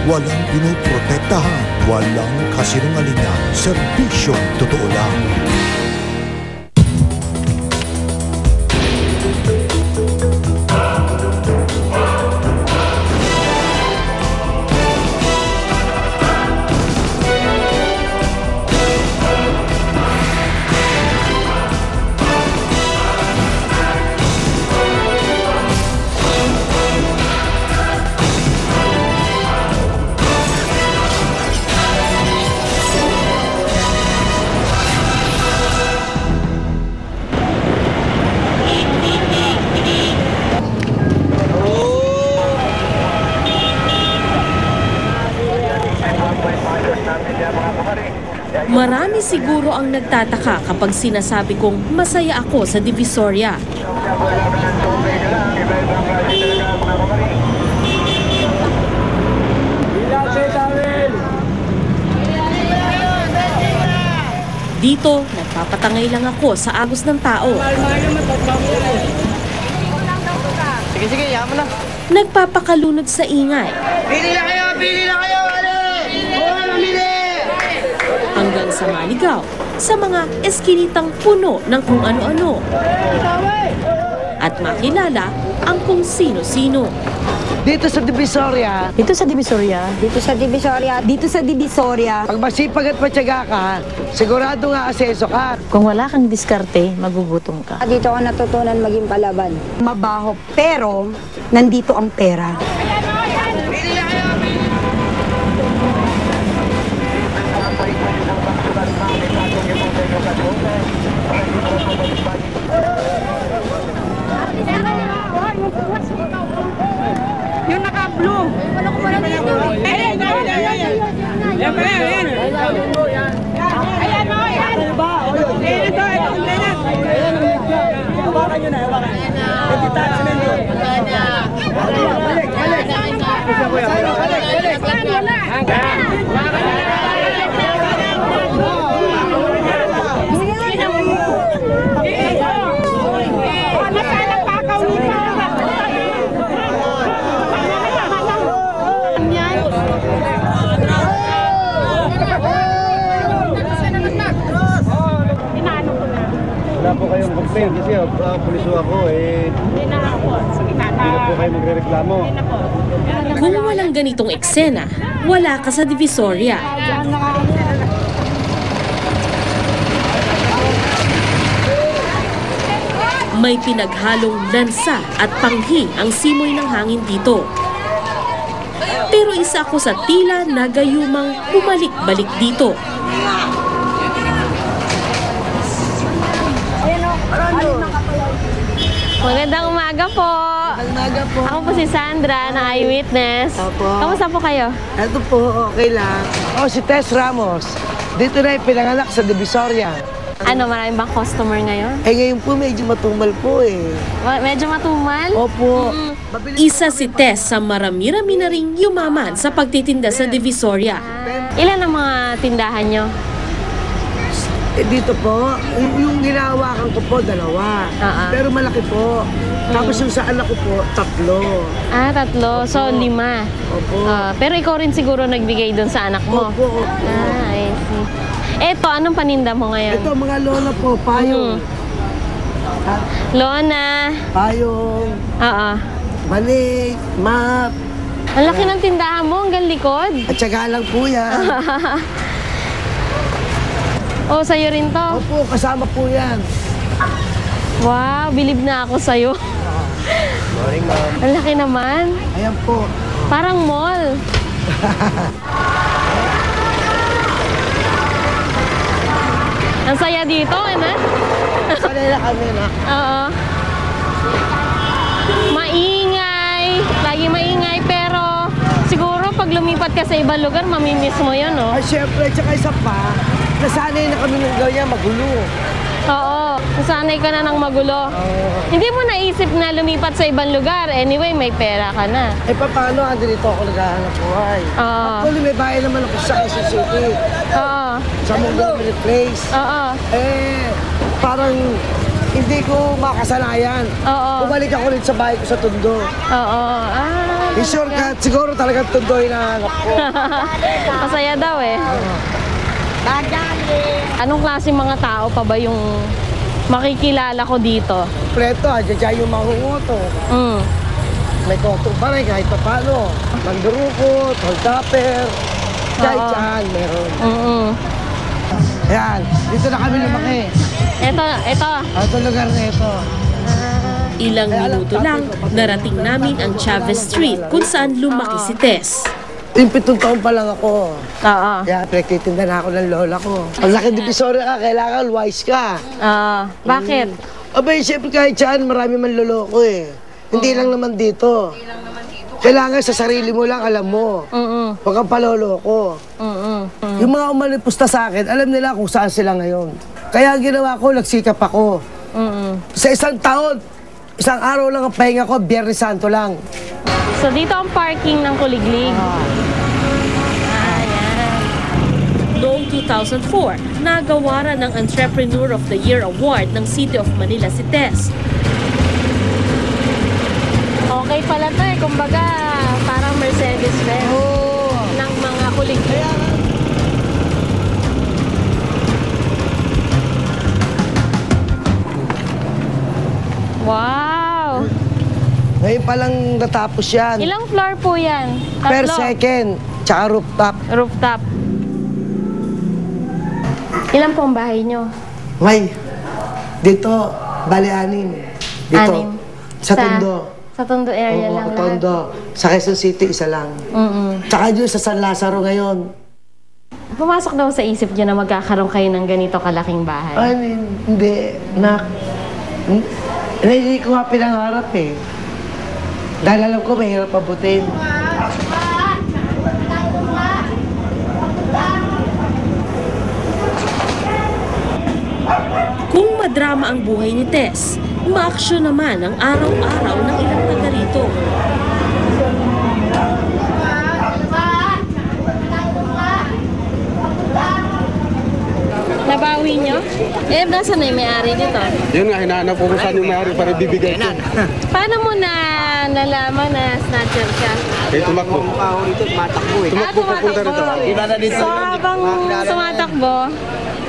Walang pinoprotektahan, walang kasinungalingan, serbisyong totoo lang. Marami siguro ang nagtataka kapag sinasabi kong masaya ako sa Divisoria. Dito, nagpapatangay lang ako sa agos ng tao. Sige, yaman na. Nagpapakalunod sa ingay. Pili na kayo! Pili na kayo! Hanggang sa maligaw sa mga eskinitang puno ng kung ano-ano. At makilala ang kung sino-sino. Dito sa Divisoria. Dito sa Divisoria. Dito sa Divisoria. Dito sa Divisoria. Pag masipag at matyaga ka, sigurado nga aseso ka. Kung wala kang diskarte, magugutom ka. Dito ako natutunan maging palaban. Mabaho, pero nandito ang pera. Yung naka-blue. Wala ko wala dito. Ayan. Yan pa yan. Ayan mo, yan. Ito. Hawakan nyo na, hawakan. Detachment yun. Wala po kayong complaint kasi pulis ako Hindi na ako. Sige na. Hindi na po kayo magre-reklamo. Kung walang ganitong eksena, wala ka sa Divisoria. May pinaghalong lansa at panghi ang simoy ng hangin dito. Pero isa ako sa tila na gayumang bumalik-balik dito. Magandang umaga po. Umaga po. Ako po si Sandra, na eyewitness. Opo. Kamusta po kayo? Ito po, okay lang. Si Tess Ramos. Dito na yung pinanganak sa Divisoria. Ano, marami bang customer ngayon? Ngayon po medyo matumal po Medyo matumal? Opo. Isa si Tess sa marami-rami na ring yumaman sa pagtitinda sa Divisoria. Ilan ang mga tindahan nyo? Dito po, yung ginahawakan ko po, 2. Pero malaki po. Tapos yung sa anak ko po, 3. 3. So, 5. Opo. Pero ikaw rin siguro nagbigay doon sa anak mo? Opo. I see. Eto, anong paninda mo ngayon? Ito, mga lola po, payong. Lona. Payong, Oo. malik, map. Ang laki ng tindahan mo, hanggang likod. At syaga lang po yan. Oh, sa'yo rin to? Opo, kasama po yan. Wow, bilib na ako sa'yo. Morning, ma'am. Ang laki naman. Ayan po. Parang mall. Ang saya dito, na? Sanay na kami na. Oo. Maingay. Lagi maingay, pero siguro pag lumipat ka sa ibang lugar, mamimiss mo yun, no? Ay, syempre, tsaka isa pa, nasanay na kami ng ganyan, magulo. Oo. Nasanay ka na ng magulo. Hindi mo naisip na lumipat sa ibang lugar. Anyway, may pera ka na. Paano? Dito ako naghahanap buhay. Oo. Actually, may bahay naman ako sa Quezon City. Oo. Sa Montgomery Place. Oo. Parang hindi ko makasanayan. Oo. Bumalik ako ulit sa bahay ko sa Tondo. Oo. Yung shortcut, siguro talagang tundoy na hanap ko. Masaya daw eh. Anong klaseng mga tao pa ba yung makikilala ko dito? Kompleto, dyan yung mangungoto. May kotong pa rin kahit pa paano. Mandurukot, hold-upper, dyan, meron. Ayan, dito na kami lumaki. Ito. Ito lugar na ito. Ilang minuto lang, narating namin ang Chavez Street kung saan lumaki si Tess. Yung 7 taon pa lang ako. Oo. Kaya pinagtitinda na ako ng lola ko. Pag laki divisoria ka, kailangan wise ka. Bakit? Abay, siyempre kahit saan, marami man loloko eh. Hindi lang naman dito. Kailangan sa sarili mo lang, alam mo. Huwag kang paloloko. Yung mga umalipusta sa akin, alam nila kung saan sila ngayon. Kaya ginawa ko, nagsikap ako. Sa isang taon, isang araw lang ang pahinga ko, Biyernes Santo lang. So dito ang parking ng Kuliglig. Noong 2004, nagawaran ng Entrepreneur of the Year Award ng City of Manila si Tess. Okay pala to eh, kumbaga parang Mercedes-Benz ng mga Kuliglig. Wow! Ngayon palang natapos yan. Ilang floor po yan? Per Tatlo? second, tsaka rooftop. Rooftop. Ilan po ang bahay nyo? May, dito, bali 6. Dito, 6? sa Tondo. Sa Tondo area Oo, lang lahat? Tondo. Sa Quezon City, isa lang. Tsaka dyan sa San Lazaro ngayon. Pumasok daw sa isip nyo na magkakaroon kayo ng ganito kalaking bahay? Ay, hindi, nak. Hindi ko nga pinangarap eh. Dahil alam ko, mahirap abutin. Kung madrama ang buhay ni Tess, maaksyon naman ang araw-araw ng ilang taga rito. Nabawi nyo? Eh, nasa na yung may-ari dito? Yun nga, hinahanap ko kung saan yung mayari para ibibigay ko. Paano mo na nalaman na snatcher siya? Eh, tumakbo. Tumakbo papunta rito. So, habang tumatakbo,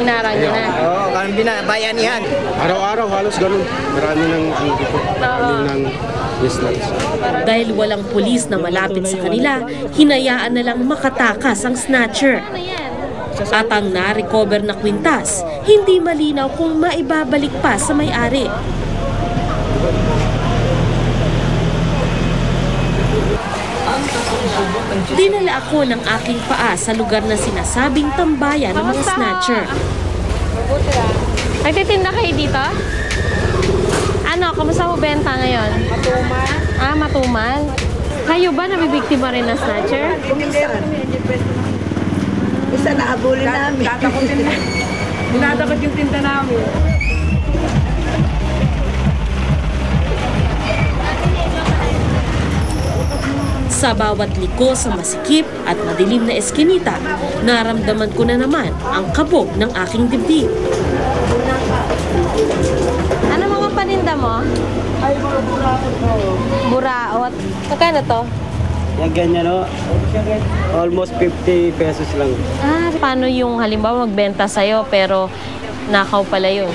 hinarang niya na. Oo, kami binabayanihan. Araw-araw, halos ganun. Marami ng dito. Marami ng snatch. Dahil walang pulis na malapit sa kanila, hinayaan na lang makatakas ang snatcher. At ang na-recover na kwintas, hindi malinaw kung maibabalik pa sa may-ari. Dinala ako ng aking paa sa lugar na sinasabing tambayan ng mga snatcher. Nagtitinda kayo dito? Ano, kamusta mo benta ngayon? Matumal. Matumal. Kayo ba nabibiktima rin ng snatcher? Isa na habulin namin. Dinadakot yung tinda namin. Sa bawat liko sa masikip at madilim na eskinita, naramdaman ko na naman ang kabog ng aking dibdib. Ano mga paninda mo? Ay, mga buraot ko. Buraot. Magkano to? Yan ganyan, no? Almost 50 pesos lang. Paano yung halimbawa magbenta sa'yo pero nakaw pala yun?